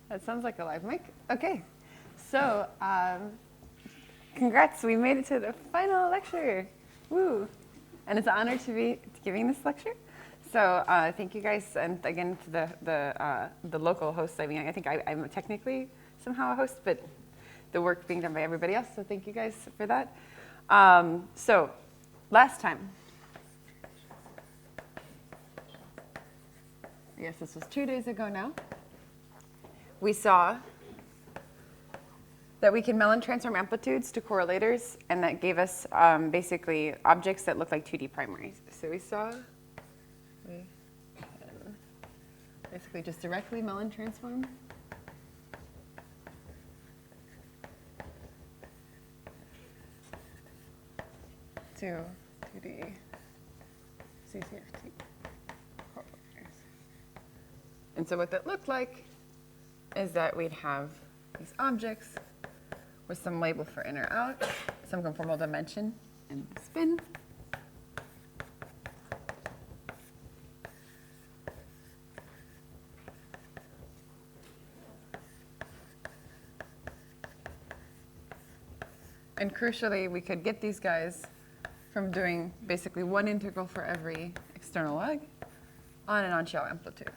That sounds like a live mic. Okay, so congrats, we made it to the final lecture. Woo! And it's an honor to be giving this lecture. So thank you guys, and again to the local hosts. I mean, I think I'm technically somehow a host, but the work being done by everybody else. So thank you guys for that. So last time, I guess this was 2 days ago now, we saw that we can melon transform amplitudes to correlators, and that gave us basically objects that look like 2D primaries. So we saw we can basically just directly melon transform to 2D CCFT correlators. And so what that looked like is that we'd have these objects with some label for in or out, some conformal dimension, and spin. And crucially, we could get these guys from doing basically one integral for every external leg on an on-shell amplitude.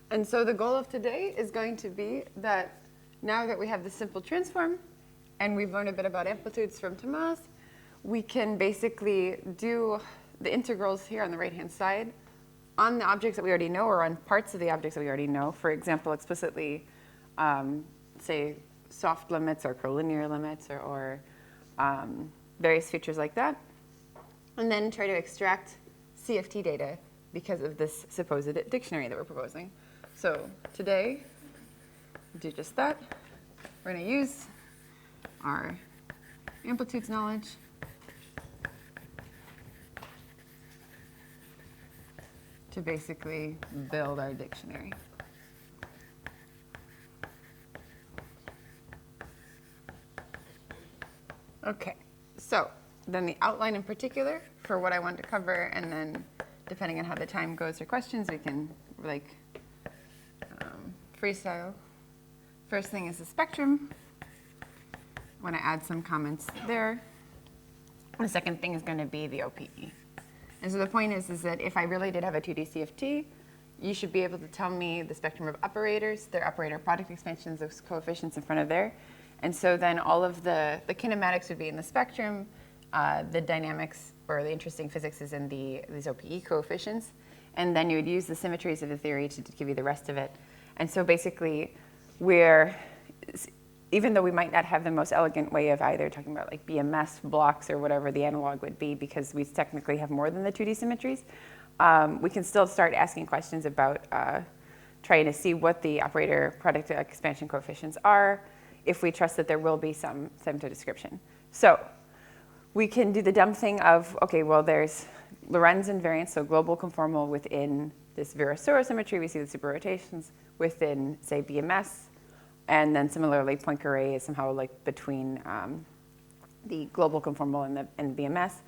And so the goal of today is going to be that now that we have the simple transform and we've learned a bit about amplitudes from Tomas, we can basically do the integrals here on the right-hand side on the objects that we already know or on parts of the objects that we already know. For example, explicitly, say, soft limits or collinear limits or various features like that. And then try to extract CFT data because of this supposed dictionary that we're proposing. So today, we'll do just that. We're going to use our amplitudes knowledge to basically build our dictionary. Okay, so then the outline in particular for what I want to cover, and then depending on how the time goes for questions, we can like freestyle. First thing is the spectrum. I want to add some comments there. The second thing is going to be the OPE. And so the point is that if I really did have a 2D CFT, you should be able to tell me the spectrum of operators, their operator product expansions, those coefficients in front of there. And so then all of the kinematics would be in the spectrum, the dynamics or the interesting physics is in these OPE coefficients. And then you would use the symmetries of the theory to give you the rest of it. And so basically, even though we might not have the most elegant way of either talking about like BMS blocks or whatever the analog would be, because we technically have more than the 2D symmetries, we can still start asking questions about trying to see what the operator product expansion coefficients are, if we trust that there will be some sort of description. So we can do the dumb thing of, okay, well, there's Lorentz invariance, so global conformal within this Virasoro symmetry. We see the superrotations within, say, BMS. And then similarly, Poincaré is somehow like between the global conformal and BMS.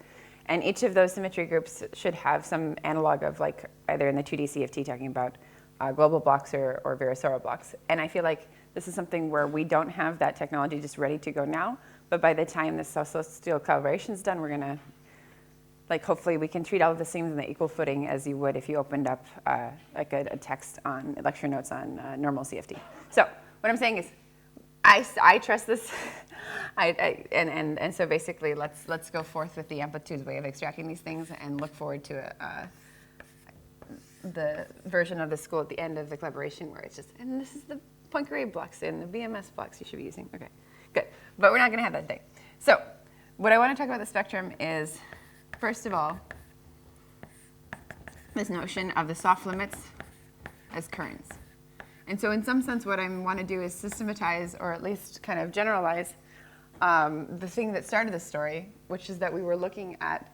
And each of those symmetry groups should have some analog of like either in the 2D CFT talking about global blocks or Virasoro blocks. And I feel like this is something where we don't have that technology just ready to go now. But by the time this celestial calibration is done, we're going to, like, hopefully we can treat all of the things in the equal footing as you would if you opened up like a text on lecture notes on normal CFT. So what I'm saying is, I trust this, and so basically let's go forth with the amplitudes way of extracting these things and look forward to the version of the school at the end of the collaboration where it's just, and this is the Poincaré blocks and the BMS blocks you should be using. Okay, good, but we're not going to have that day. So what I want to talk about the spectrum is, first of all, this notion of the soft limits as currents. And so in some sense, what I want to do is systematize, or at least kind of generalize, the thing that started this story, which is that we were looking at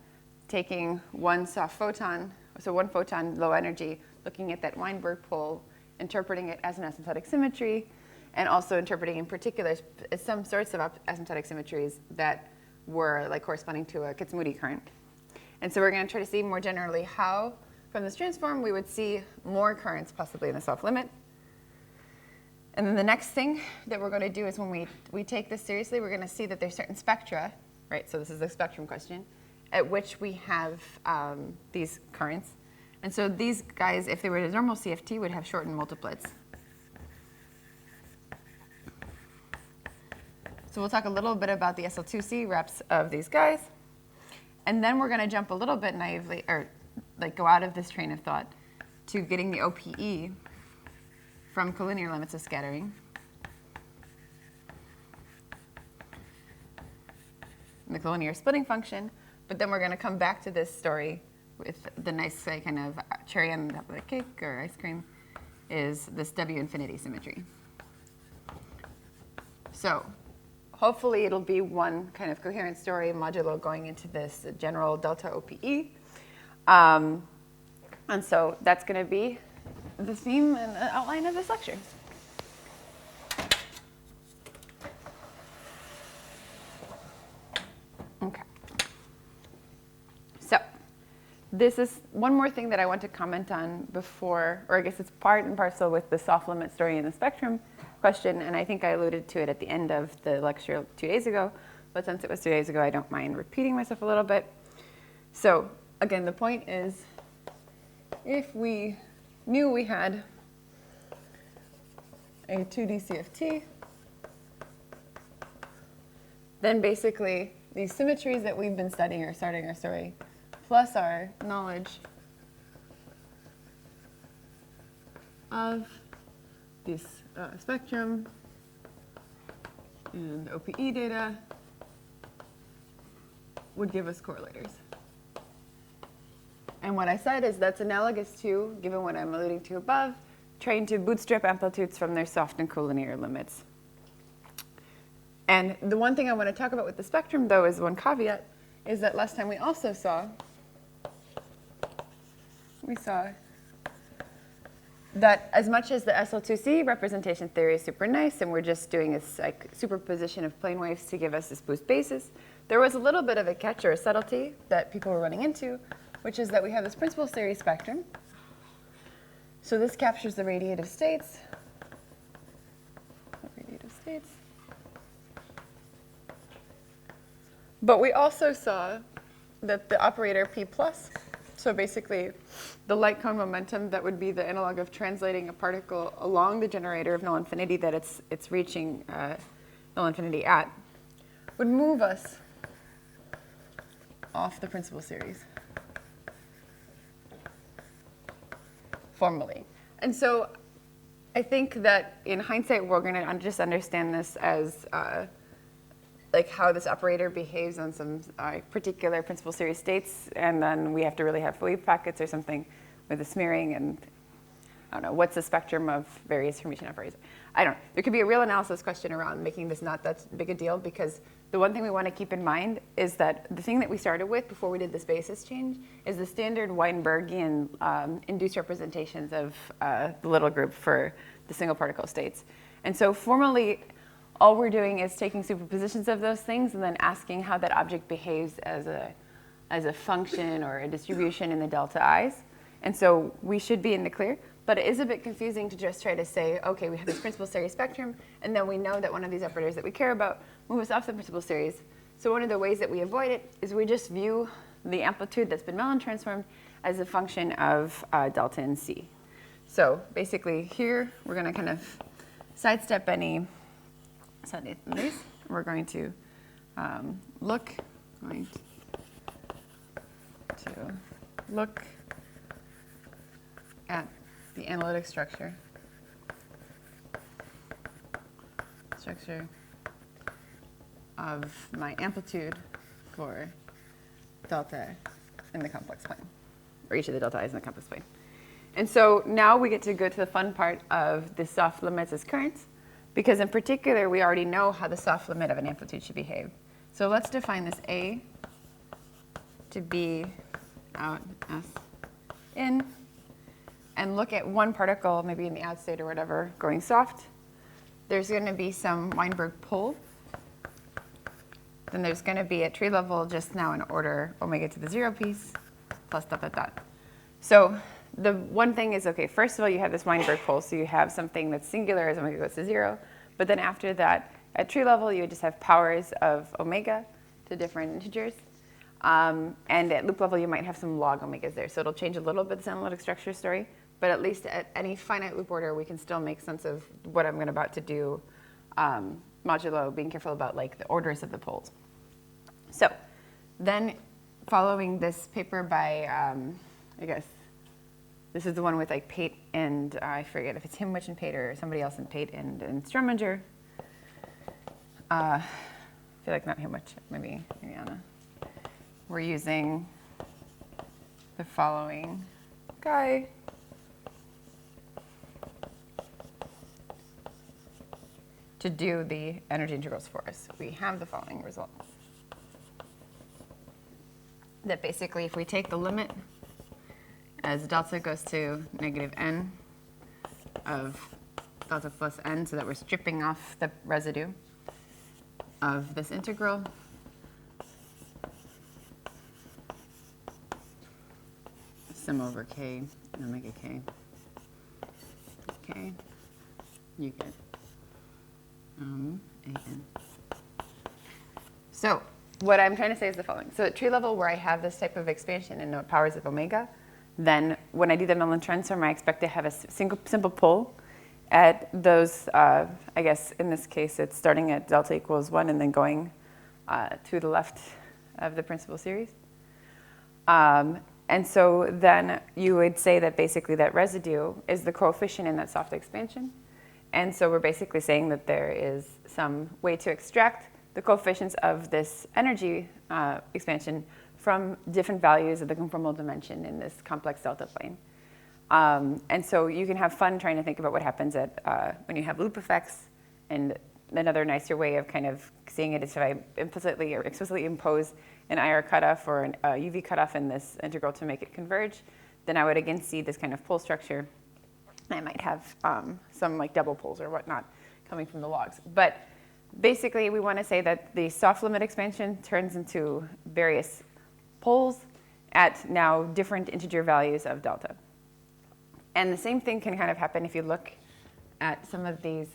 taking one soft photon, so one photon low energy, looking at that Weinberg pole, interpreting it as an asymptotic symmetry, and also interpreting in particular some sorts of asymptotic symmetries that were like corresponding to a Kac-Moody current. And so we're going to try to see more generally how, from this transform, we would see more currents possibly in the soft limit. And then the next thing that we're going to do is when we take this seriously, we're going to see that there's certain spectra, right? So this is the spectrum question, at which we have these currents. And so these guys, if they were a normal CFT, would have shortened multiplets. So we'll talk a little bit about the SL2C reps of these guys. And then we're going to jump a little bit naively, or like go out of this train of thought to getting the OPE from collinear limits of scattering. And the collinear splitting function. But then we're going to come back to this story with the nice kind of cherry on top of the cake or ice cream is this W infinity symmetry. So hopefully it'll be one kind of coherent story modulo going into this general delta OPE. And so that's going to be the theme and the outline of this lecture. Okay. So this is one more thing that I want to comment on before, or I guess it's part and parcel with the soft limit story in the spectrum question, and I think I alluded to it at the end of the lecture 2 days ago, but since it was 2 days ago, I don't mind repeating myself a little bit. So again, the point is, if we knew we had a 2D CFT, then basically these symmetries that we've been studying or starting our story, plus our knowledge of this spectrum and OPE data would give us correlators. And what I said is that's analogous to, given what I'm alluding to above, trying to bootstrap amplitudes from their soft and collinear limits. And the one thing I want to talk about with the spectrum, though, is one caveat, is that last time we also saw, that as much as the SL2C representation theory is super nice, and we're just doing this like superposition of plane waves to give us this boost basis, there was a little bit of a catch or a subtlety that people were running into, which is that we have this principal series spectrum. So this captures the radiative states. But we also saw that the operator P plus, so basically the light cone momentum that would be the analog of translating a particle along the generator of null infinity that it's reaching null infinity at, would move us off the principal series formally. And so I think that in hindsight, we're going to just understand this as like how this operator behaves on some particular principal series states, and then we have to really have wave packets or something with the smearing, and I don't know, what's the spectrum of various Hermitian operators? I don't know. There could be a real analysis question around making this not that big a deal, because the one thing we want to keep in mind is that the thing that we started with before we did this basis change is the standard Weinbergian induced representations of the little group for the single particle states. And so formally, all we're doing is taking superpositions of those things and then asking how that object behaves as a function or a distribution in the delta i's. And so we should be in the clear. But it is a bit confusing to just try to say, okay, we have this principal series spectrum, and then we know that one of these operators that we care about move us off the principal series. So one of the ways that we avoid it is we just view the amplitude that's been Mellin transformed as a function of delta and C. So basically here, we're going to kind of sidestep any these. We're going to look at the analytic structure of my amplitude for delta in the complex plane, or each of the delta i's in the complex plane. And so now we get to go to the fun part of the soft limits as currents, because in particular, we already know how the soft limit of an amplitude should behave. So let's define this A to be out S in, and look at one particle, maybe in the out state or whatever, going soft, there's going to be some Weinberg pole. Then there's going to be at tree level just now an order omega to the 0 piece plus dot dot dot. So the one thing is, okay, first of all, you have this Weinberg pole, so you have something that's singular as omega goes to 0. But then after that, at tree level, you would just have powers of omega to different integers. And at loop level, you might have some log omegas there. So it'll change a little bit the analytic structure story. But at least at any finite loop order, we can still make sense of what I'm about to do, modulo being careful about like the orders of the poles. So then following this paper by, I guess, this is the one with like Pate and, I forget if it's Himwich and Pate or somebody else in Pate and Strominger. I feel like not Himwich, maybe Mariana. We're using the following guy. To do the energy integrals for us. We have the following results. That basically if we take the limit as delta goes to negative n of delta plus n, so that we're stripping off the residue of this integral, sum over k and omega k, okay, you get an. So what I'm trying to say is the following. So at tree level where I have this type of expansion and no powers of omega, then when I do the Mellon transform, I expect to have a simple pole at those, I guess in this case, it's starting at delta equals 1 and then going to the left of the principal series. And so then you would say that basically that residue is the coefficient in that soft expansion. And so we're basically saying that there is some way to extract the coefficients of this energy expansion from different values of the conformal dimension in this complex delta plane. And so you can have fun trying to think about what happens at when you have loop effects. And another nicer way of kind of seeing it is if I implicitly or explicitly impose an IR cutoff or a UV cutoff in this integral to make it converge, then I would again see this kind of pole structure. I might have some like double poles or whatnot coming from the logs. But basically, we want to say that the soft limit expansion turns into various poles at now different integer values of delta. And the same thing can kind of happen if you look at some of these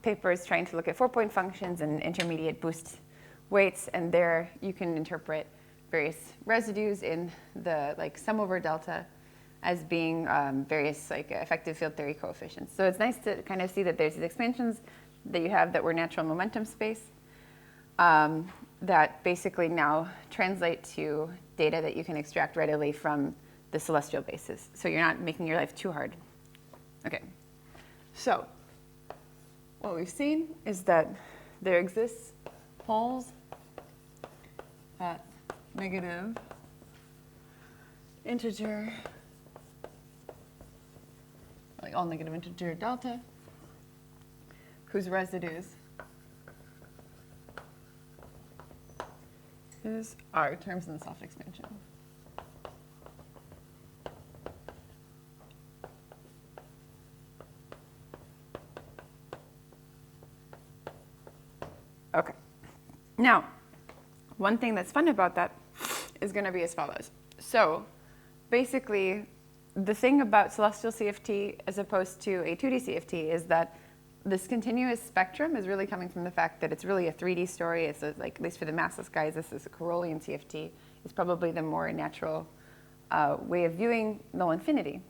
papers trying to look at 4-point functions and intermediate boost weights. And there you can interpret various residues in the like sum over delta as being various like effective field theory coefficients. So it's nice to kind of see that there's these expansions that you have that were natural momentum space that basically now translate to data that you can extract readily from the celestial basis. So you're not making your life too hard. Okay, so what we've seen is that there exists poles at negative integer, like all negative integer delta, whose residues are terms in the soft expansion. Okay. Now, one thing that's fun about that is going to be as follows. So basically, the thing about celestial CFT as opposed to a 2D CFT is that this continuous spectrum is really coming from the fact that it's really a 3D story. It's like, at least for the massless guys, this is a Carolian CFT. It's probably the more natural way of viewing null infinity.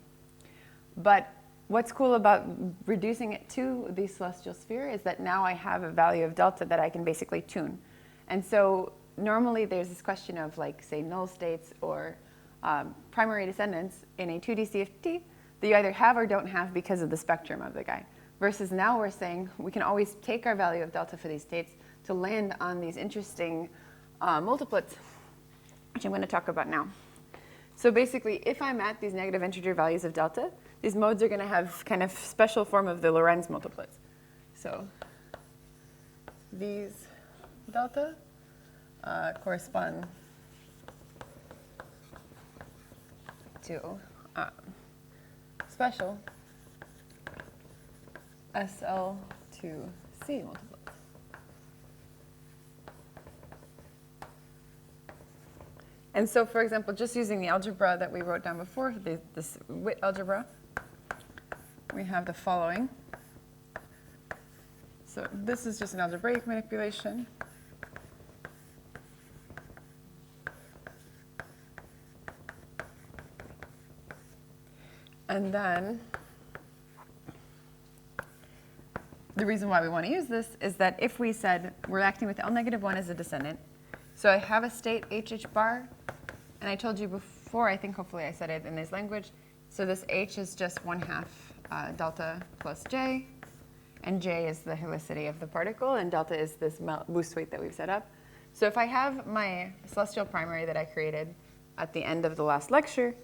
But what's cool about reducing it to the celestial sphere is that now I have a value of delta that I can basically tune. And so normally there's this question of like, say, null states or primary descendants in a 2D CFT that you either have or don't have because of the spectrum of the guy. Versus now we're saying we can always take our value of delta for these states to land on these interesting multiplets, which I'm going to talk about now. So basically, if I'm at these negative integer values of delta, these modes are going to have kind of special form of the Lorentz multiplets. So these delta correspond to special SL2 2C multiplets. And so, for example, just using the algebra that we wrote down before, this Witt algebra, we have the following. So this is just an algebraic manipulation. And then the reason why we want to use this is that if we said we're acting with L-1 as a descendant, so I have a state HH bar, and I told you before, I think hopefully I said it in this language, so this H is just 1/2 delta plus J, and J is the helicity of the particle, and delta is this boost weight that we've set up. So if I have my celestial primary that I created at the end of the last lecture,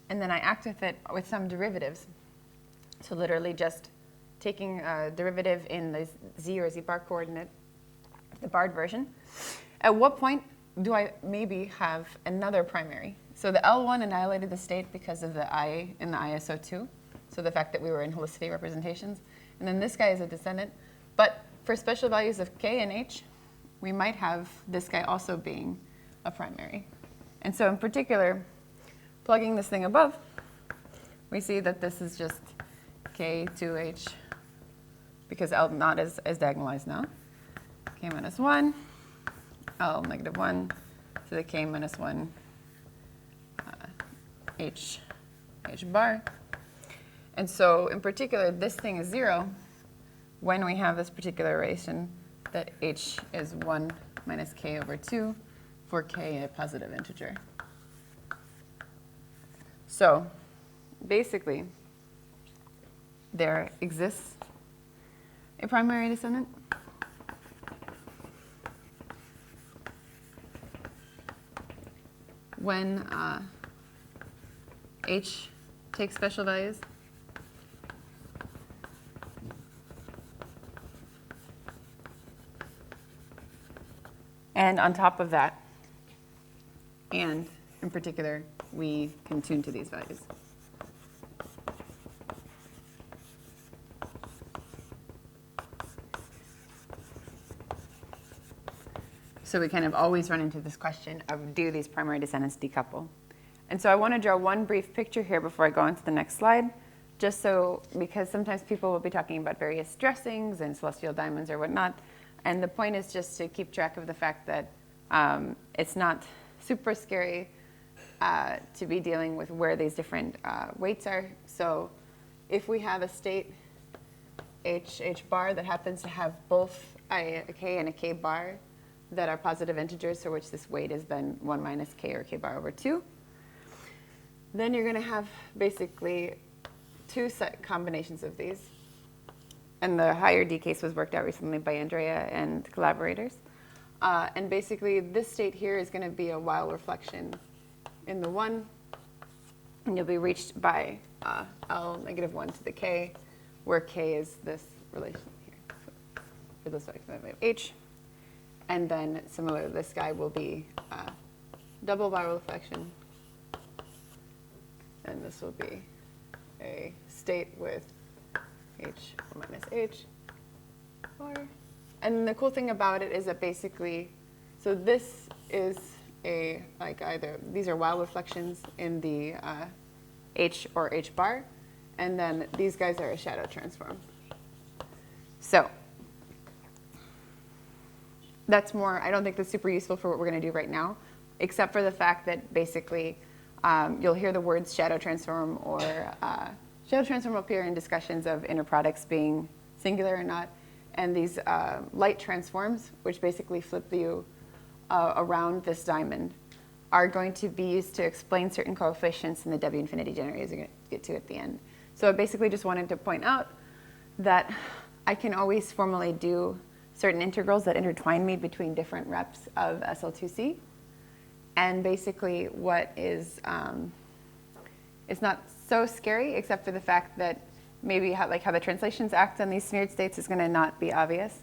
and then I act with it with some derivatives, so literally just taking a derivative in the z or z bar coordinate, the barred version, at what point do I maybe have another primary? So the L1 annihilated the state because of the I in the ISO2, so the fact that we were in helicity representations. And then this guy is a descendant. But for special values of K and H, we might have this guy also being a primary. And so in particular, plugging this thing above, we see that this is just K2H, because L0 is diagonalized now. K minus 1, L-1 to the K minus 1 H bar. And so in particular, this thing is 0 when we have this particular relation that H is 1 minus K over 2 for K a positive integer. So basically, there exists a primary descendant when H takes special values. And on top of that, and in particular, we can tune to these values. So we kind of always run into this question of, do these primary descendants decouple? And so I want to draw one brief picture here before I go on to the next slide, just so, because sometimes people will be talking about various dressings and celestial diamonds or whatnot. And the point is just to keep track of the fact that it's not super scary to be dealing with where these different weights are. So if we have a state H bar that happens to have both a K and a K bar that are positive integers, for which this weight is then 1 minus K or K bar over 2, then you're going to have basically two set combinations of these. And the higher D case was worked out recently by Andrea and collaborators. And basically, this state here is going to be a while reflection in the 1. And you'll be reached by L-1 to the K, where K is this relation here. So for this way of H. And then similarly, this guy will be double viral reflection. And this will be a state with H minus H bar. And the cool thing about it is that basically, so this is a, like either, these are while reflections in the H or H bar, and then these guys are a shadow transform. So that's more, I don't think that's super useful for what we're going to do right now, except for the fact that basically you'll hear the words shadow transform or shadow transform appear in discussions of inner products being singular or not. And these light transforms, which basically flip you around this diamond, are going to be used to explain certain coefficients in the W infinity generators we're going to get to at the end. So I basically just wanted to point out that I can always formally do certain integrals that intertwine me between different reps of SL2C. And basically what is, it's not so scary, except for the fact that maybe how the translations act on these smeared states is going to not be obvious.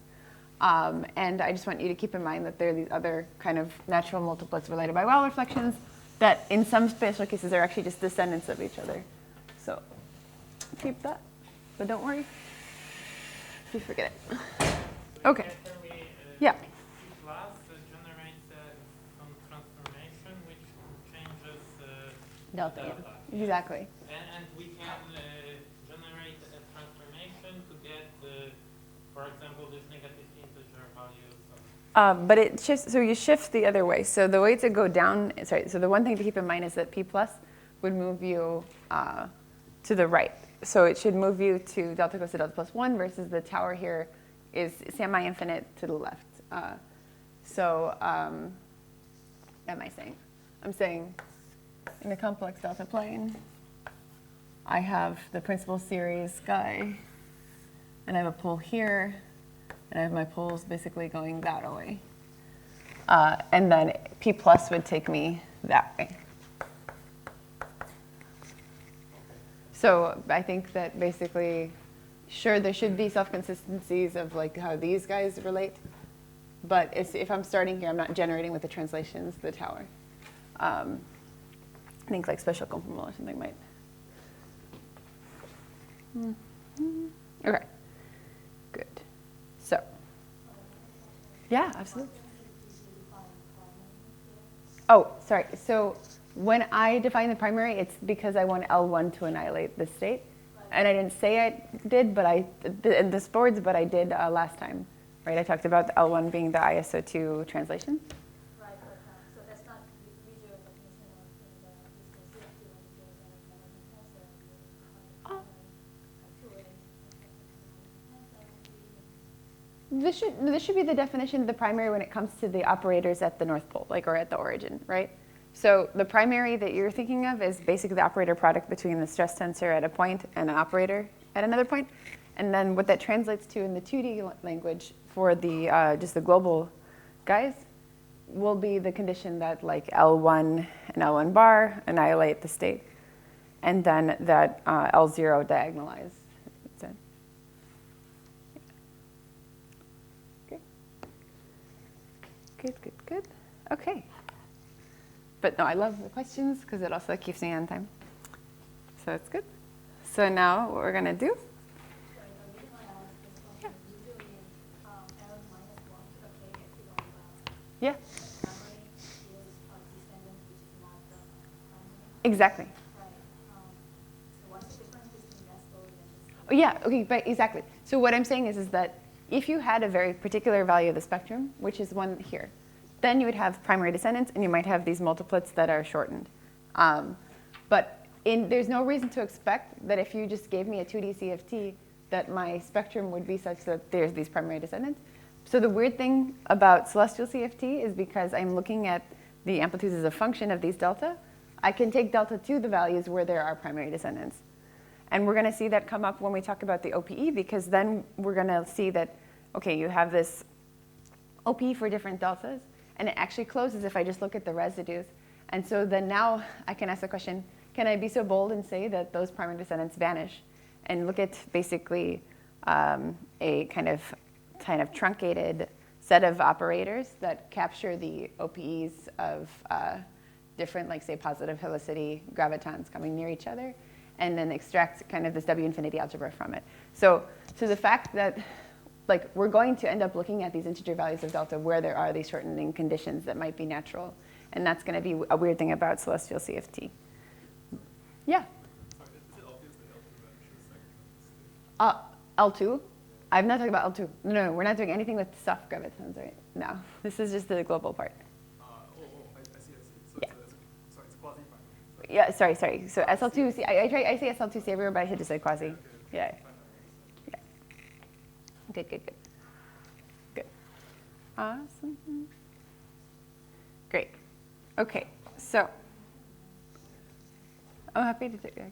And I just want you to keep in mind that there are these other kind of natural multiplets related by well reflections that in some special cases are actually just descendants of each other. So keep that, but don't worry. You forget it. So Okay. Yeah. P plus generates some transformation which changes Delta. delta. Yeah. Exactly. And we can generate a transformation to get, for example, this negative integer value. But it shifts, so you shift the other way. So the way to go down, sorry, so the one thing to keep in mind is that P plus would move you to the right. So it should move you to delta goes to delta plus 1 versus the tower here is semi-infinite to the left. What am I saying? I'm saying in the complex delta plane, I have the principal series guy, and I have a pole here, and I have my poles basically going that way. And then P plus would take me that way. So I think that basically, sure, there should be self-consistencies of like how these guys relate. But if I'm starting here, I'm not generating with the translations, the tower. I think like special complement or something might. Okay, good. So, yeah, absolutely. Oh, sorry. So when I define the primary, it's because I want L1 to annihilate the state. And I didn't say I did, but I in this boards, but I did last time. Right, I talked about the L1 being the ISO2 translation. Right, but so that's not visual definition of the discontinuity when it goes This should be the definition of the primary when it comes to the operators at the North Pole, like or at the origin, right? So the primary that you're thinking of is basically the operator product between the stress tensor at a point and an operator at another point. And then what that translates to in the 2D language for the just the global guys will be the condition that like L1 and L1 bar annihilate the state, and then that L0 diagonalize. That's it. Okay. Good, good, good. Okay. But no, I love the questions because it also keeps me on time. So it's good. So now what we're going to do. Yeah. Exactly. Oh, yeah, okay, but exactly. So what I'm saying is that if you had a very particular value of the spectrum, which is one here, then you would have primary descendants, and you might have these multiplets that are shortened. But there's no reason to expect that if you just gave me a 2D CFT, that my spectrum would be such that there's these primary descendants. So the weird thing about celestial CFT is because I'm looking at the amplitudes as a function of these delta, I can take delta to the values where there are primary descendants. And we're going to see that come up when we talk about the OPE, because then we're going to see that, okay, you have this OPE for different deltas, and it actually closes if I just look at the residues. And so then now I can ask the question, can I be so bold and say that those primary descendants vanish? And look at basically a kind of truncated set of operators that capture the OPEs of different, like say, positive helicity gravitons coming near each other, and then extract kind of this W infinity algebra from it. So the fact that like we're going to end up looking at these integer values of delta where there are these shortening conditions that might be natural, and that's going to be a weird thing about celestial CFT. Yeah. L2? I'm not talking about L2. No, we're not doing anything with soft gravitons, right? No, this is just the global part. I see. So yeah. It's a quasi-primary. Yeah, sorry. So SL2, I say SL2C everywhere, but I should just say quasi. Okay. Yeah. Good. Awesome. Great. Okay, so I'm happy to take that.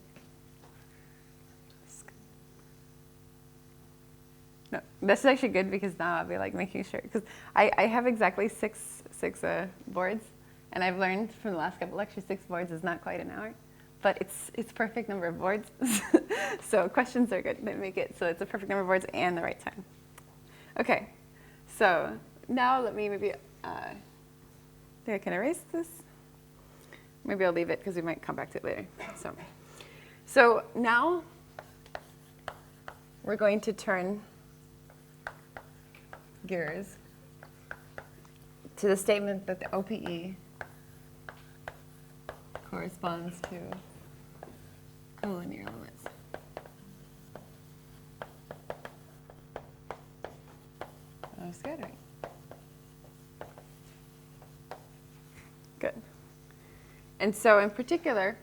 No, this is actually good because now I'll be like making sure, because I have exactly six boards, and I've learned from the last couple lectures 6 boards is not quite an hour, but it's perfect number of boards. So questions are good. They make it so it's a perfect number of boards and the right time. Okay, so now let me maybe I think I can erase this. Maybe I'll leave it because we might come back to it later. So now we're going to turn gears to the statement that the OPE corresponds to collinear limits. Oh, scattering. Good. And so in particular,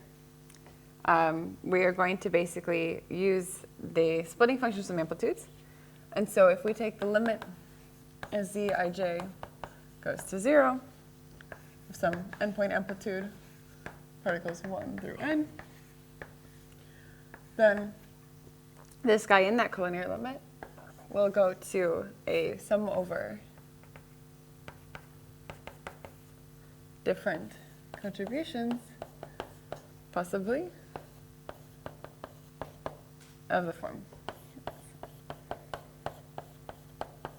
we are going to basically use the splitting functions of amplitudes. And so if we take the limit as Zij goes to 0 of some endpoint amplitude, particles 1 through n, then this guy in that collinear limit will go to a sum over different contributions, possibly, of the form.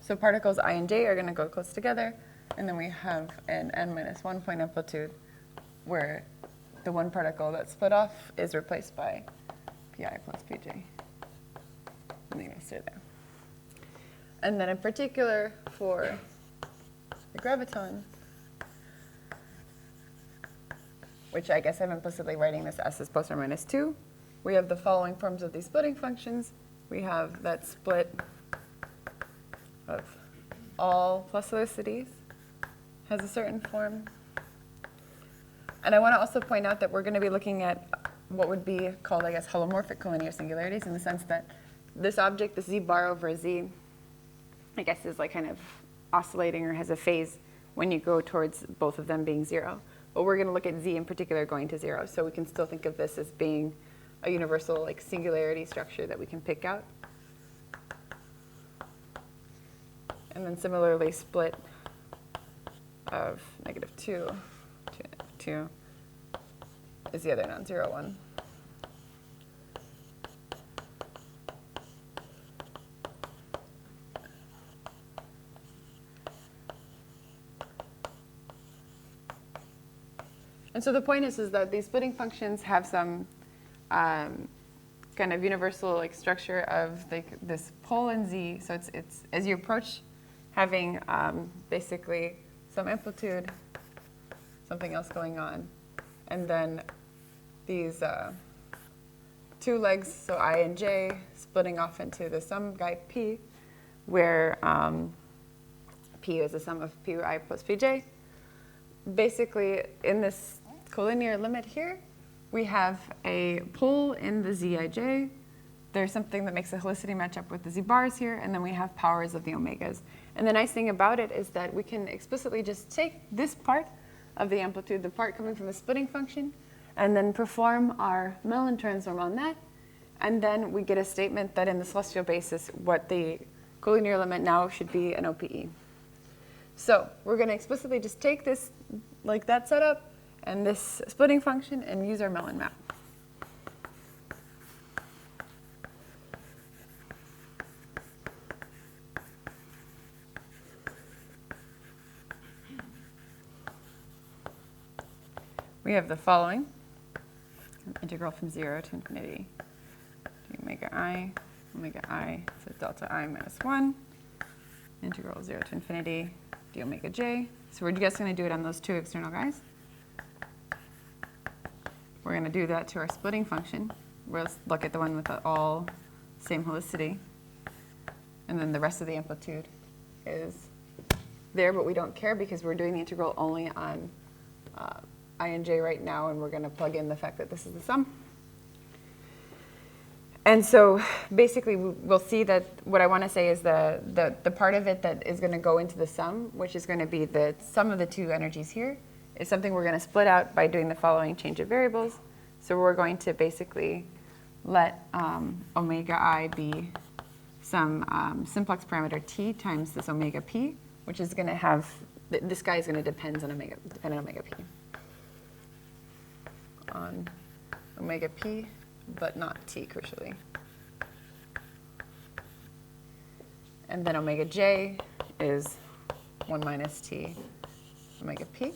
So particles I and j are going to go close together, and then we have an n minus 1 point amplitude where the one particle that's split off is replaced by pi plus pj. And they're going to stay there. And then in particular for the graviton, which I guess I'm implicitly writing this s as plus or minus 2, we have the following forms of these splitting functions. We have that split of all plus velocities has a certain form. And I want to also point out that we're going to be looking at what would be called, I guess, holomorphic collinear singularities, in the sense that this object, the z bar over z, I guess is like kind of oscillating or has a phase when you go towards both of them being 0. But we're going to look at z in particular going to 0, so we can still think of this as being a universal like singularity structure that we can pick out. And then similarly split of negative 2 to 2 is the other non-zero one. And so the point is that these splitting functions have some kind of universal like structure of like this pole in z. So it's as you approach having basically some amplitude, something else going on, and then these two legs, so I and j, splitting off into the sum guy p, where p is the sum of pi plus pj. Basically, in this collinear limit here, we have a pole in the zij. There's something that makes the helicity match up with the z bars here, and then we have powers of the omegas. And the nice thing about it is that we can explicitly just take this part of the amplitude, the part coming from the splitting function, and then perform our Mellin transform on that. And then we get a statement that in the celestial basis, what the collinear limit now should be an OPE. So we're going to explicitly just take this, like that setup, and this splitting function, and use our Mellin map. We have the following: integral from 0 to infinity d omega I, so delta I minus 1, integral 0 to infinity d omega j. So we're just going to do it on those two external guys. We're going to do that to our splitting function. We'll look at the one with the all same helicity. And then the rest of the amplitude is there, but we don't care because we're doing the integral only on I and j right now, and we're going to plug in the fact that this is the sum. And so basically we'll see that what I want to say is the part of it that is going to go into the sum, which is going to be the sum of the two energies here, is something we're going to split out by doing the following change of variables. So we're going to basically let omega I be some simplex parameter t times this omega p, which is going to have, this guy is going to depend on omega p. On omega p, but not t, crucially. And then omega j is 1 minus t omega p.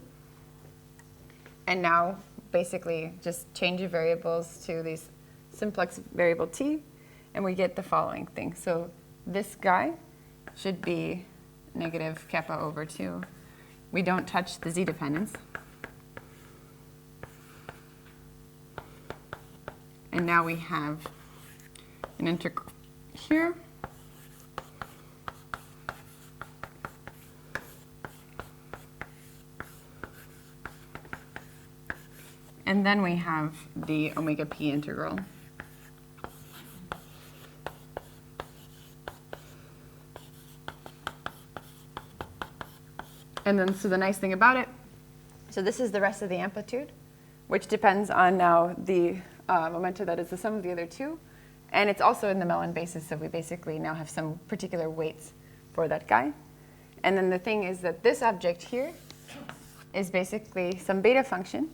And now, basically, just change your variables to these simplex variable t, and we get the following thing. So this guy should be negative kappa over 2. We don't touch the z dependence. And now we have an integral here. And then we have the omega p integral. And then, so the nice thing about it, so this is the rest of the amplitude, which depends on now the momentum that is the sum of the other two. And it's also in the Mellon basis, so we basically now have some particular weights for that guy. And then the thing is that this object here is basically some beta function,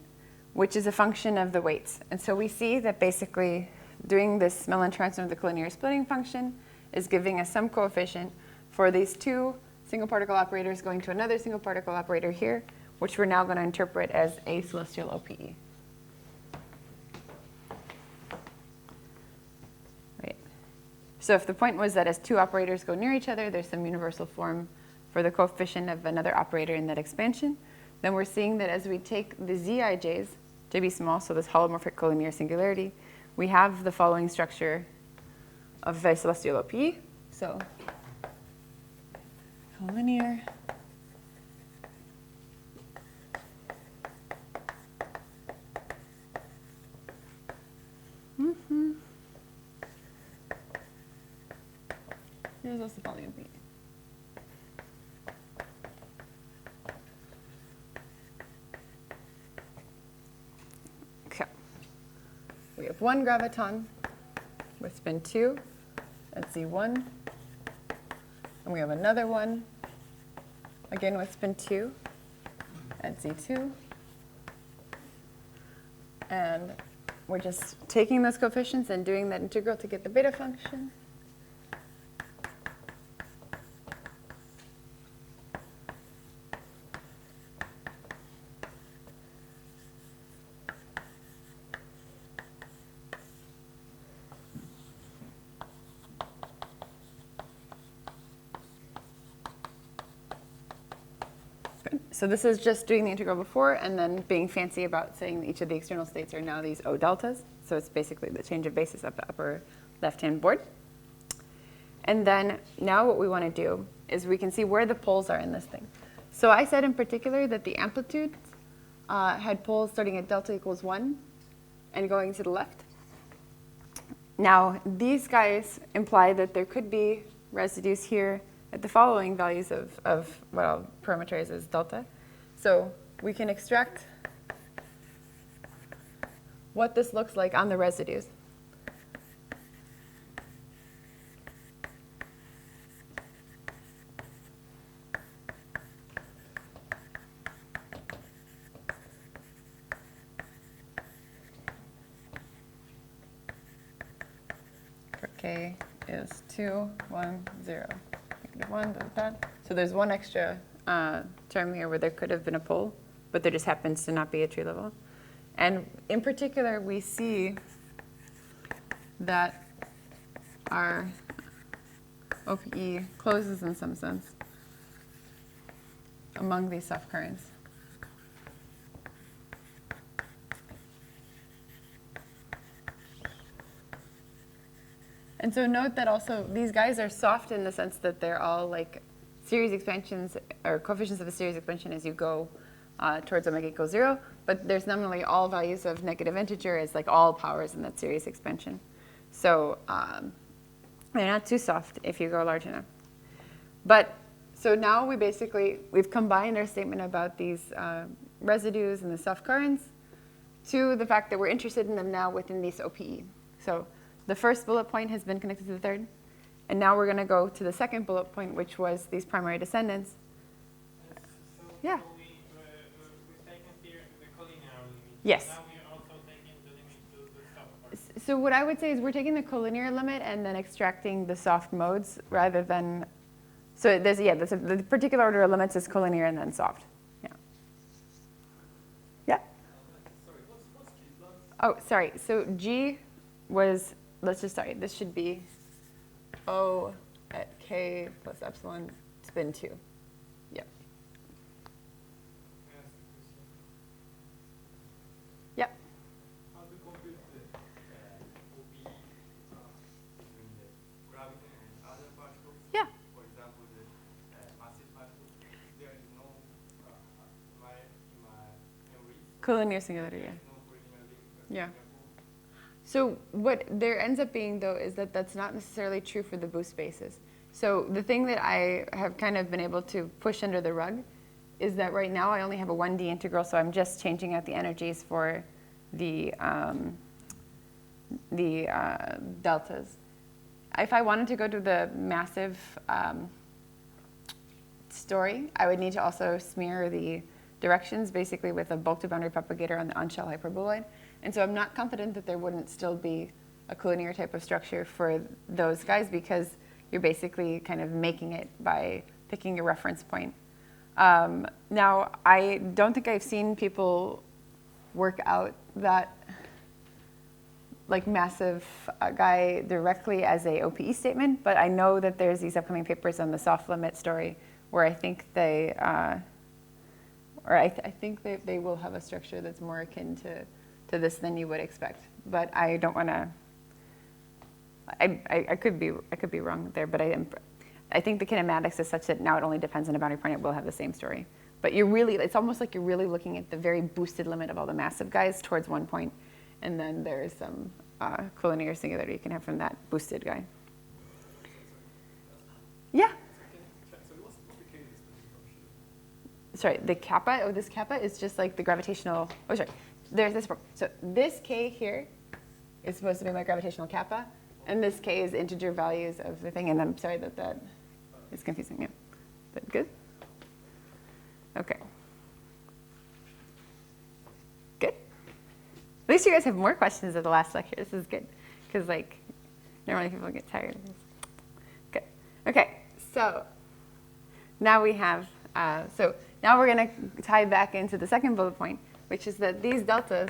which is a function of the weights. And so we see that basically doing this Mellon transform of the collinear splitting function is giving us some coefficient for these two single particle operators going to another single particle operator here, which we're now going to interpret as a celestial OPE. Right. So if the point was that as two operators go near each other, there's some universal form for the coefficient of another operator in that expansion, then we're seeing that as we take the zij's to be small, so this holomorphic collinear singularity, we have the following structure of a celestial OPE. So collinear here's also the volume P. Okay. We have one graviton with spin 2 at Z1. And we have another one, again with spin 2 at Z2. And we're just taking those coefficients and doing that integral to get the beta function. So this is just doing the integral before and then being fancy about saying that each of the external states are now these O deltas. So it's basically the change of basis of the upper left-hand board. And then now what we want to do is we can see where the poles are in this thing. So I said in particular that the amplitude had poles starting at delta equals 1 and going to the left. Now these guys imply that there could be residues here at the following values of what I'll parameterize as delta. So we can extract what this looks like on the residues. For k is 2, 1, 0. One, so there's one extra term here where there could have been a pole, but there just happens to not be a tree level. And in particular, we see that our OPE closes in some sense among these soft currents. And so note that also these guys are soft in the sense that they're all like series expansions or coefficients of a series expansion as you go towards omega equals 0. But there's nominally all values of negative integer as like all powers in that series expansion. So they're not too soft if you go large enough. But so now we've combined our statement about these residues and the soft currents to the fact that we're interested in them now within these OPE. So the first bullet point has been connected to the third. And now we're going to go to the second bullet point, which was these primary descendants. Yeah. So we've taken here the collinear limit. Yes. Now we're also taking the limit to the soft part. So what I would say is we're taking the collinear limit and then extracting the soft modes rather than, so there's, yeah, the particular order of limits is collinear and then soft. Yeah. Yeah? Sorry, what's G plus? Oh, sorry. So G was, this should be O at K plus epsilon spin 2. Collinear singularity, yeah. Yeah. So what there ends up being, though, is that that's not necessarily true for the boost spaces. So the thing that I have kind of been able to push under the rug is that right now I only have a 1D integral, so I'm just changing out the energies for the deltas. If I wanted to go to the massive story, I would need to also smear the directions basically with a bulk to boundary propagator on the unshell hyperboloid. And so I'm not confident that there wouldn't still be a collinear type of structure for those guys, because you're basically kind of making it by picking a reference point. Now, I don't think I've seen people work out that like massive guy directly as a OPE statement, but I know that there's these upcoming papers on the soft limit story where I think they, I think they will have a structure that's more akin to this than you would expect. But I don't want to. I could be wrong there, but I think the kinematics is such that now it only depends on a boundary point. It will have the same story. But it's almost like you're really looking at the very boosted limit of all the massive guys towards one point, and then there's some collinear singularity you can have from that boosted guy. Yeah. Sorry, the kappa. Oh, this kappa is just like the gravitational. Oh, sorry. There's this. So this k here is supposed to be my gravitational kappa, and this k is integer values of the thing. And I'm sorry that is confusing. Yeah. Is that good? Okay. Good. At least you guys have more questions at the last lecture. This is good, because like normally people get tired of this. Good. Okay. So now we have. So now we're going to tie back into the second bullet point, which is that these deltas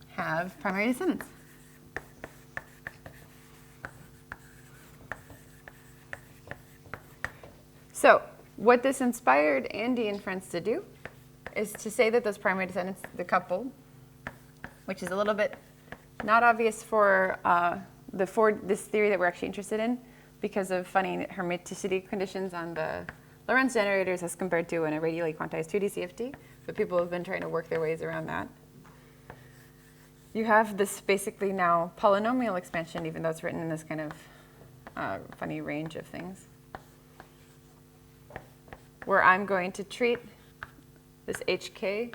have primary descendants. So what this inspired Andy and friends to do is to say that those primary descendants, the couple, which is a little bit not obvious for this theory that we're actually interested in because of funny hermiticity conditions on the Lorentz generators as compared to in a radially quantized 2D CFT, but people have been trying to work their ways around that. You have this basically now polynomial expansion, even though it's written in this kind of funny range of things, where I'm going to treat this HK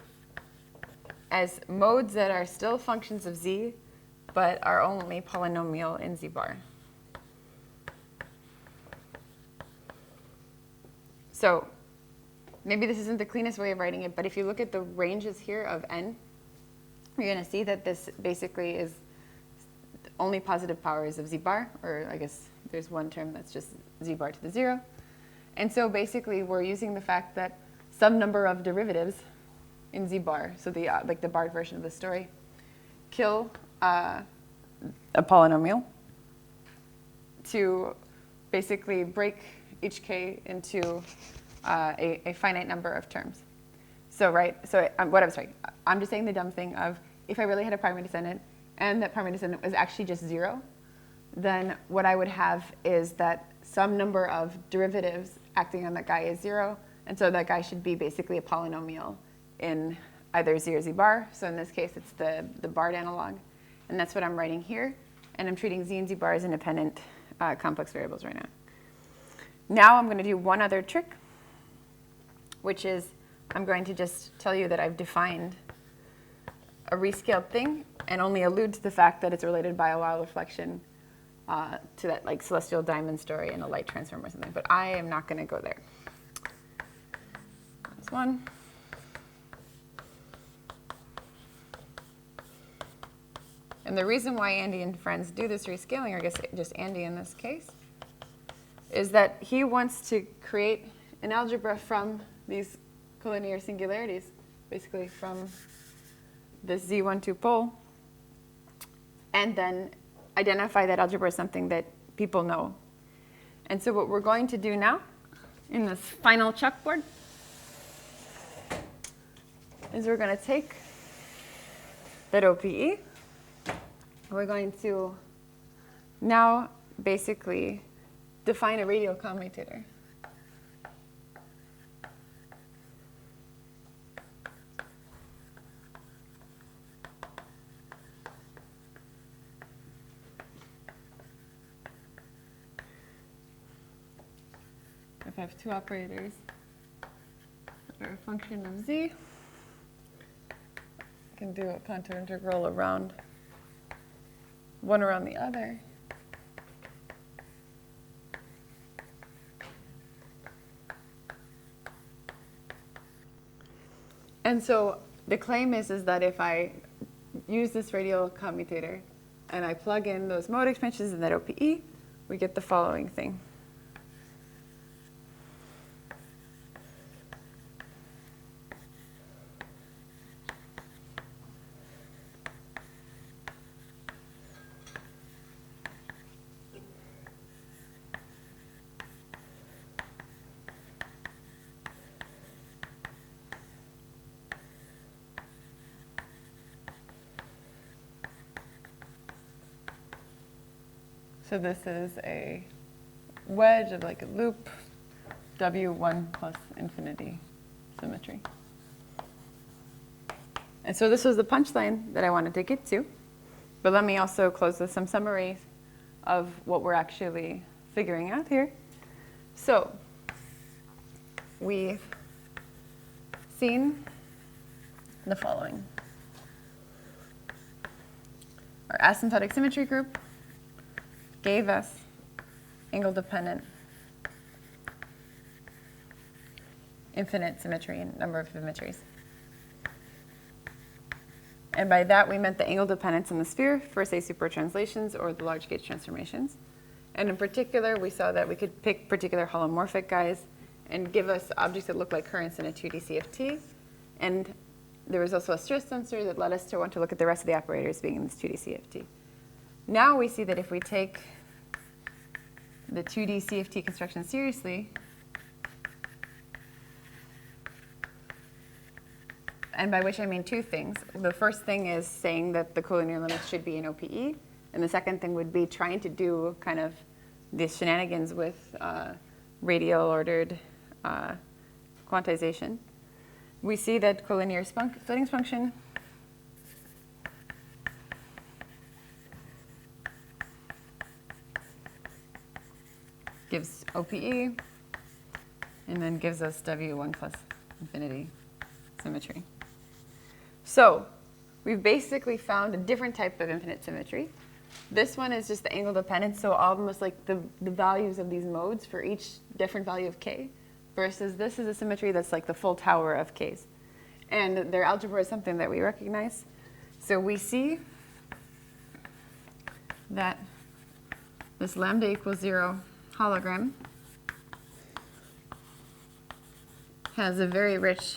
as modes that are still functions of Z, but are only polynomial in Z bar. So maybe this isn't the cleanest way of writing it, but if you look at the ranges here of n, you're going to see that this basically is only positive powers of Z bar, or I guess there's one term that's just Z bar to the 0. And so basically we're using the fact that some number of derivatives in Z bar, so the like the barred version of the story, kill a polynomial to basically break each k into a finite number of terms. So I'm just saying the dumb thing of if I really had a primary descendant and that primary descendant was actually just 0, then what I would have is that some number of derivatives acting on that guy is 0, and so that guy should be basically a polynomial in either Z or Z bar. So in this case, it's the barred analog, and that's what I'm writing here. And I'm treating Z and Z bar as independent complex variables right now. Now I'm going to do one other trick, which is I'm going to just tell you that I've defined a rescaled thing and only allude to the fact that it's related by a Weyl reflection to that like celestial diamond story in a light transform or something. But I am not going to go there. This one. And the reason why Andy and friends do this rescaling, or I guess just Andy in this case, is that he wants to create an algebra from these collinear singularities, basically from this Z12 pole, and then identify that algebra as something that people know. And so what we're going to do now in this final chalkboard is we're going to take that OPE. We're going to now basically define a radial commutator. I have two operators that are a function of z. I can do a contour integral around one around the other. And so the claim is that if I use this radial commutator and I plug in those mode expansions in that OPE, we get the following thing. So this is a wedge of like a loop, W1 plus infinity symmetry. And so this was the punchline that I wanted to get to. But let me also close with some summaries of what we're actually figuring out here. So we've seen the following. Our asymptotic symmetry group gave us angle-dependent infinite symmetry and number of symmetries. And by that, we meant the angle dependence in the sphere for, say, supertranslations or the large gauge transformations. And in particular, we saw that we could pick particular holomorphic guys and give us objects that look like currents in a 2D CFT. And there was also a stress tensor that led us to want to look at the rest of the operators being in this 2D CFT. Now we see that if we take the 2D CFT construction seriously, and by which I mean two things. The first thing is saying that the collinear limits should be in OPE, and the second thing would be trying to do kind of these shenanigans with radial ordered quantization. We see that collinear splitting function gives OPE, and then gives us W1 plus infinity symmetry. So we've basically found a different type of infinite symmetry. This one is just the angle dependent, so almost like the values of these modes for each different value of k, versus this is a symmetry that's like the full tower of k's. And their algebra is something that we recognize. So we see that this lambda equals 0 hologram has a very rich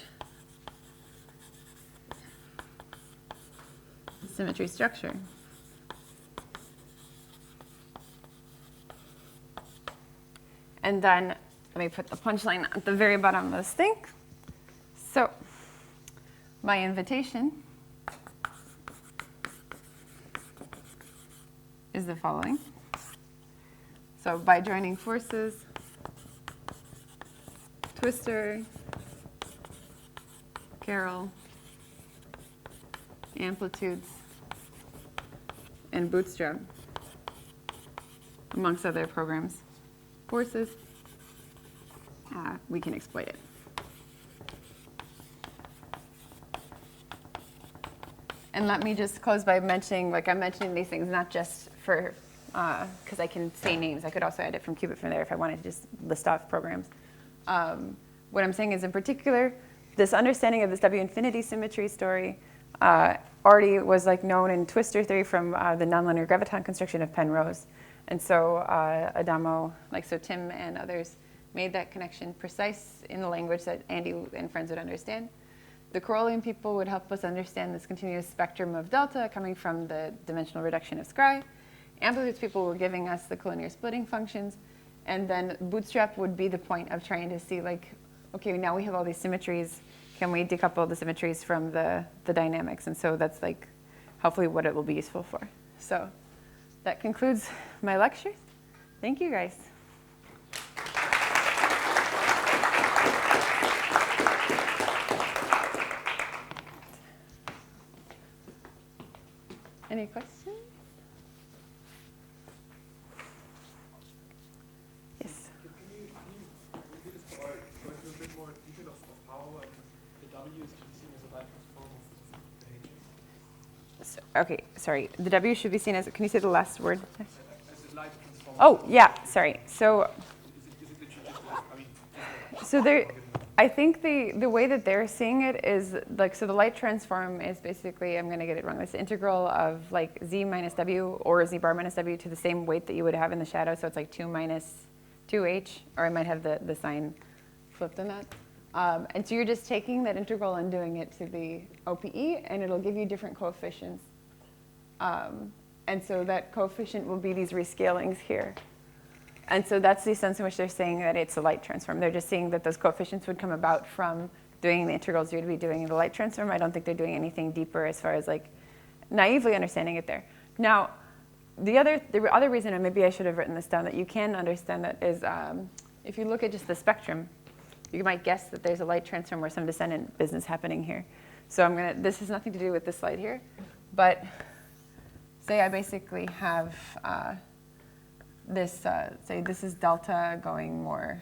symmetry structure. And then let me put the punchline at the very bottom of this thing. So my invitation is the following. So by joining forces, twistor, Carroll, amplitudes, and bootstrap, amongst other programs, forces, we can exploit it. And let me just close by mentioning, like I'm mentioning these things not just for, because I can say names. I could also add it from Qubit from there if I wanted to just list off programs. What I'm saying is, in particular, this understanding of this W infinity symmetry story already was like known in twistor theory from the nonlinear graviton construction of Penrose. And so Adamo, so Tim and others made that connection precise in the language that Andy and friends would understand. The Corollian people would help us understand this continuous spectrum of delta coming from the dimensional reduction of Scry. Amplitudes people were giving us the collinear splitting functions. And then bootstrap would be the point of trying to see, okay, now we have all these symmetries. Can we decouple the symmetries from the dynamics? And so that's hopefully what it will be useful for. So that concludes my lecture. Thank you, guys. Any questions? Yes. Can you repeat W is to be seen as a light transform of the H. So, okay, sorry. The W should be seen as, can you say the last word? As a light transform. Oh, yeah, sorry. So, Is it literally just like, I mean, so there, I think the way that they're seeing it is like, so the light transform is basically, I'm going to get it wrong, it's the integral of like z minus w or z bar minus w to the same weight that you would have in the shadow. So it's like 2 minus 2h, or I might have the sign flipped on that. And so you're just taking that integral and doing it to the OPE, and it'll give you different coefficients. And so that coefficient will be these rescalings here. And so that's the sense in which they're saying that it's a light transform. They're just saying that those coefficients would come about from doing the integrals you'd be doing in the light transform. I don't think they're doing anything deeper as far as like naively understanding it there. Now, the other reason, and maybe I should have written this down, that you can understand that is if you look at just the spectrum, you might guess that there's a light transform or some descendant business happening here. So this has nothing to do with this slide here, but say I basically have this, say this is delta going more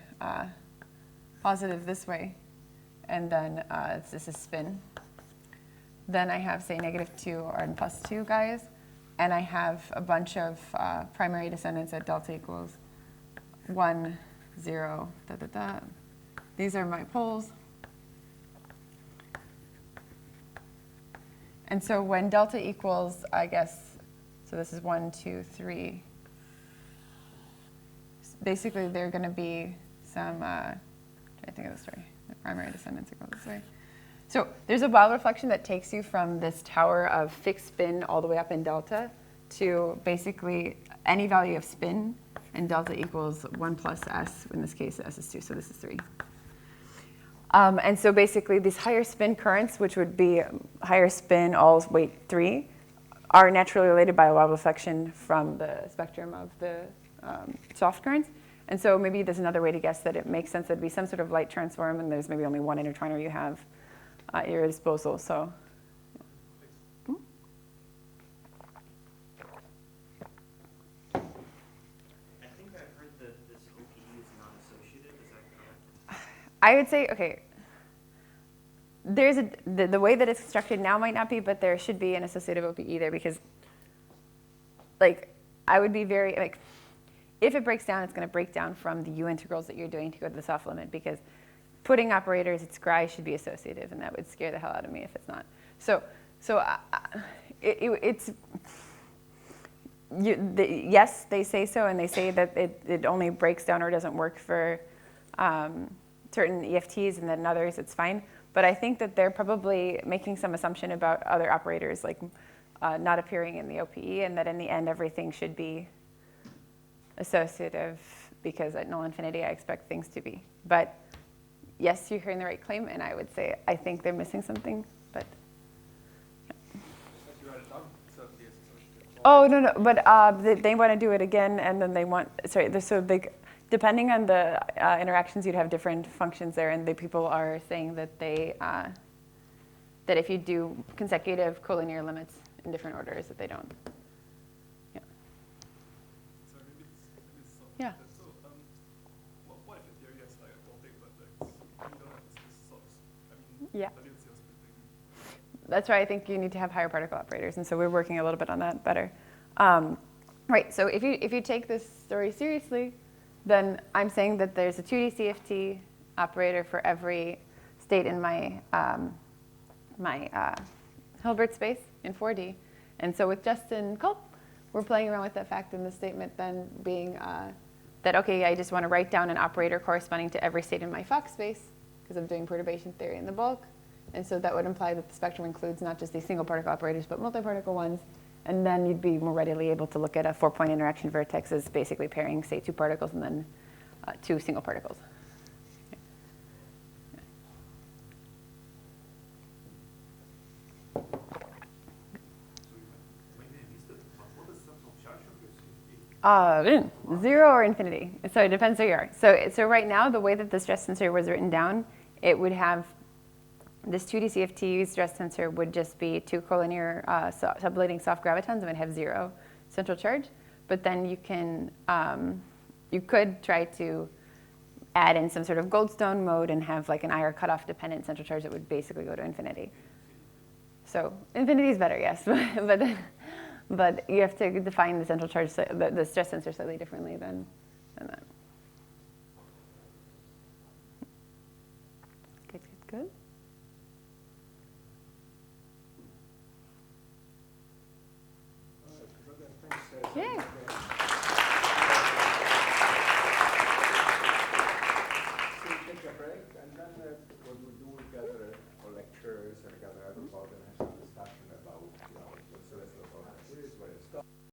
positive this way, and then this is spin. Then I have, say, -2 or +2 guys, and I have a bunch of primary descendants at delta equals 1, 0, da, da, da. These are my poles. And so when delta equals, I guess, so this is 1, 2, 3, basically they're going to be some, trying to think of the story, the primary descendants go this way. So there's a Weyl reflection that takes you from this tower of fixed spin all the way up in delta to basically any value of spin, and delta equals 1 plus s, in this case s is 2, so this is 3. And so basically these higher spin currents, which would be higher spin all weight 3, are naturally related by a Weyl reflection from the spectrum of the soft currents. And so maybe there's another way to guess that it makes sense that it'd be some sort of light transform, and there's maybe only one intertwiner you have at your disposal. So, I think I've heard that this OPE is non-associative. Is that correct? I would say, okay, there's the way that it's constructed now might not be, but there should be an associative OPE there, because, like, I would be very, like, if it breaks down, it's going to break down from the U integrals that you're doing to go to the soft limit, because putting operators at scry should be associative, and that would scare the hell out of me if it's not. Yes, they say so, and they say that it only breaks down or doesn't work for certain EFTs, and then in others it's fine. But I think that they're probably making some assumption about other operators, like not appearing in the OPE, and that in the end everything should be associative, because at null infinity I expect things to be. But yes, you're hearing the right claim, and I would say I think they're missing something. But you write it down, certainly is associative. oh no, but they want to do it again, and then they want depending on the interactions, you'd have different functions there, and the people are saying that they that if you do consecutive collinear limits in different orders, that they don't. Yeah. So maybe it's something Yeah. like that. So, what if in theory it's like a topic, but like, you don't have this source? I mean, Yeah. but it's your splitting. That's why I think you need to have higher particle operators, and so we're working a little bit on that better. Right, so if you take this story seriously, then I'm saying that there's a 2D CFT operator for every state in my Hilbert space in 4D. And so with Justin Culp, we're playing around with that fact in the statement then being that, okay, I just want to write down an operator corresponding to every state in my Fock space, because I'm doing perturbation theory in the bulk. And so that would imply that the spectrum includes not just these single particle operators, but multi-particle ones. And then you'd be more readily able to look at a 4-point interaction vertex as basically pairing, say, 2 particles and then 2 single particles. Zero or infinity. So it depends who you are. So right now, the way that the stress tensor was written down, it would have this 2D CFT stress tensor would just be 2 collinear sublating soft gravitons, and would have 0 central charge. But then you can, you could try to add in some sort of goldstone mode and have like an IR cutoff dependent central charge that would basically go to infinity. So infinity is better, yes, but you have to define the central charge, the stress tensor slightly differently than that. Good, good, good.